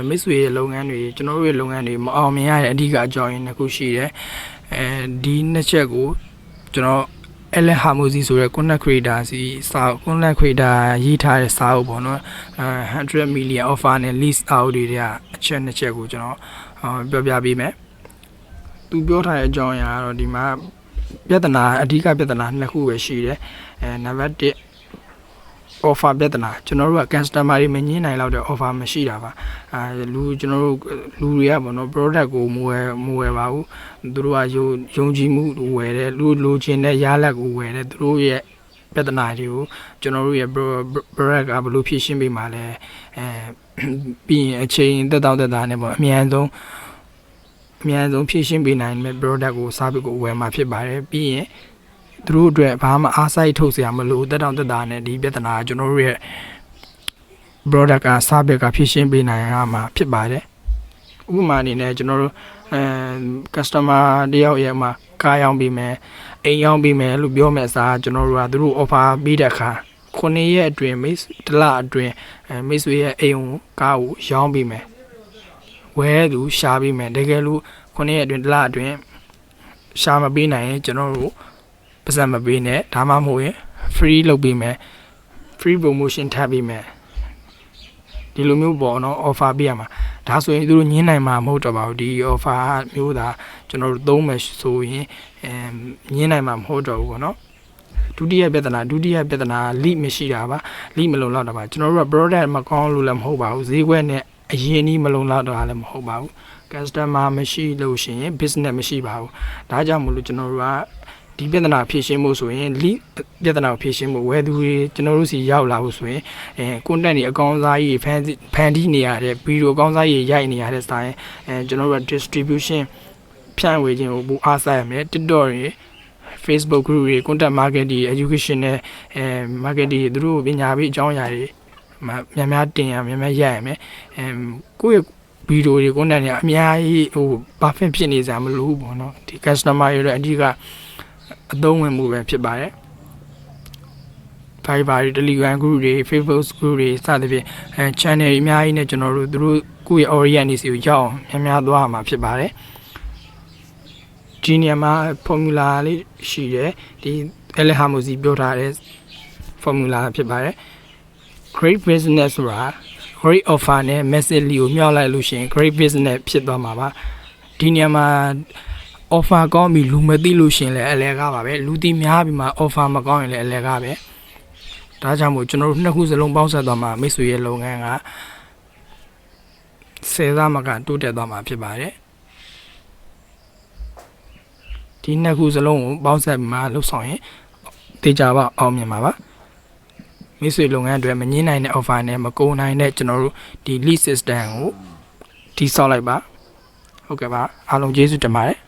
မိတ်ဆွေရဲ့လုပ်ငန်းတွေကျွန်တော်တို့ရဲ့လုပ်ငန်းတွေမအောင်မြင်ရတဲ့အဓိကအကြောင်းရင်းတစ်ခုရှိတယ်ဒီနှစ်ချက်ကိုကျွန်တော်Ellen Hamosi ဆိုတဲ့ content creator စီစာ content creator ရေးထားတဲ့စာအုပ်ပေါ့နော်100 million offer နဲ့ list out တွေကအချက်နှစ်ချက်ကိုကျွန်တော်ပြောပြပေးမယ်သူပြောထားတဲ့အကြောင်းအရာကတော့ဒီမှာပြဿနာအဓိကပြဿနာနှစ်ခုပဲရှိတယ်နံပါတ်1 offer ပြဿနာကျွန်တော်တို့က customer တွေမငင်းနိုင်လောက်တဲ့ offer မရှိတာပါကျွန်တော်တို့လူတွေကပေါ့နော် product ကိုမဝယ်ပါဘူးသူတို့ကယုံကြည်မှုဝယ်တယ်လိုချင်တဲ့ရလဒ်ကိုဝယ်တယ်သူတို့ရဲ့ပြဿနာတွေကိုကျွန်တော်တို့ရဲ့ product ကဘယ်လိုဖြေရှင်းပေးမှာလဲပြီးရင်အချိန်သက်တောင့်သက်သာနဲ့ပေါ့အမြန်ဆုံးဖြည့်ရှင်းပေးနိုင်မယ့် product ကို service ကိုဝယ်မှာဖြစ်ပါတယ်ပြီးရင်သူတို့အတွက်ဘာမှအားစိုက်ထုတ်စရာမလိုတက်တောင့်တက်တာနဲ့ဒီပြဿနာကျွန်တော်တို့ရဲ့ product က service ကဖြည့်ရှင်းပေးနိုင်ရမှာဖြစ်ပါတယ်ဥပမာအနေနဲ့ကျွန်တော်တို့customer တယောက်ရဲ့မှာကားရောင်းပေးမယ်အိမ်ရောင်းပေးမယ်လို့ပြောမယ်အစားကျွန်တော်တို့ကသူတို့ offer ပေးတဲ့အခါ9ရက်အတွင်းတစ်လအတွင်းမိတ်ဆွေရဲ့အိမ်ကိုကားကိုရောင်းပေးမယ်ဝယ်သူရှာပေးမယ်တကယ်လို့9ရက်အတွင်းတစ်လအတွင်းရှာမပေးနိုင်ရင်ကျွန်တော်တို့ပတ်စံမပေးနဲ့ဒါမှမဟုတ်ရင် free လုပ်ပေးမယ် free promotion ထပ်ပေးမယ်ဒီလိုမျိုးပေါ့နော် offer ပေးရမှာဒါဆိုရင်သူတို့ညင်းနိုင်မှာမဟုတ်တော့ပါဘူးဒီ offer မျိုးသာကျွန်တော်တို့သုံးမယ်ဆိုရင်ညင်းနိုင်မှာမဟုတ်တော့ဘူးပေါ့နော်ဒုတိယပြဿနာ lead မရှိတာပါ lead မလုံလောက်တာပါကျွန်တော်တို့က product မကောင်းလို့လည်းမဟုတ်ပါဘူးဈေးကွက်နဲ့အရင်ကြီးမလုံလောက်တာလည်းမဟုတ်ပါဘူး customer မရှိလို့ရှိရင် business မရှိပါဘူးဒါကြောင့်မို့လို့ကျွန်တော်တို့ကဒီပြဿနာဖြေရှင်းဖို့ဆိုရင် lead ပြဿနာကိုဖြေရှင်းဖို့ဝယ်သူတွေကျွန်တော်တို့စီရောက်လာဖို့ဆိုရင်content တွေအကောင်းစားကြီးဖန်တီးနေရတဲ့ဗီဒီယိုအကောင်းစားကြီးရိုက်နေရတဲ့ဆိုင်ကျွန်တော်တို့က distribution ဖြန့်ဝေခြင်းကိုပိုအားစားရမယ် TikTok တွေ Facebook group တွေ content market တွေ education နဲ့market တွေသူတို့ပညာပေးအကြောင်းအရာတွေများတင်ရများရိုက်ရမယ်ကိုယ့်ရဲ့ဗီဒီယိုတွေ content တွေအများကြီးperfect ဖြစ်နေစရာမလိုဘူးပေါ့နော်ဒီ customer တွေရဲ့အဓိကအသုံးဝင်မှုပဲဖြစ်ပါတယ် Fiverr တွေ Telegram group တွေ Facebook group တွေစသဖြင့်channel တွေအများကြီးနဲ့ကျွန်တော်တို့သူတို့ကိုယ့်ရဲ့ audience ကိုရောက်အောင်များသွားမှာဖြစ်ပါတယ်ဒီနေရာမှာ formula လေးရှိတယ်ဒီ Ellen Hamosi ပြောထားတဲ့ formula ဖြစ်ပါတယ် great business ဆိုတာ great offer နဲ့ message လေးကိုမျှောက်လိုက်လို့ရှိရင် great business ဖြစ်သွားမှာပါဒီနေရာမှာ offer ကောင်းပြီလူမသိလို့ရှင်လဲအလဲကားပါပဲလူသိများပြီမှာ offer မကောင်းရင်လည်းအလဲကားပဲဒါကြောင့်မို့ကျွန်တော်တို့နှစ်ခုစလုံးပေါင်းစပ်သွားမှာမိတ်ဆွေရဲ့လုပ်ငန်းက10သားမကတိုးတက်သွားမှာဖြစ်ပါတယ်ဒီနှစ်ခုစလုံးကိုပေါင်းစပ်မှာလှုပ်ဆောင်ရင်တေချာပါအောင်မြင်ပါပါမိတ်ဆွေလုပ်ငန်းအတွက်မငင်းနိုင်တဲ့ offer နဲ့မကုန်နိုင်တဲ့ကျွန်တော်တို့ဒီ lead system ကိုတိစောက်လိုက်ပါဟုတ်ကဲ့ပါအားလုံးကျေးဇူးတင်ပါတယ်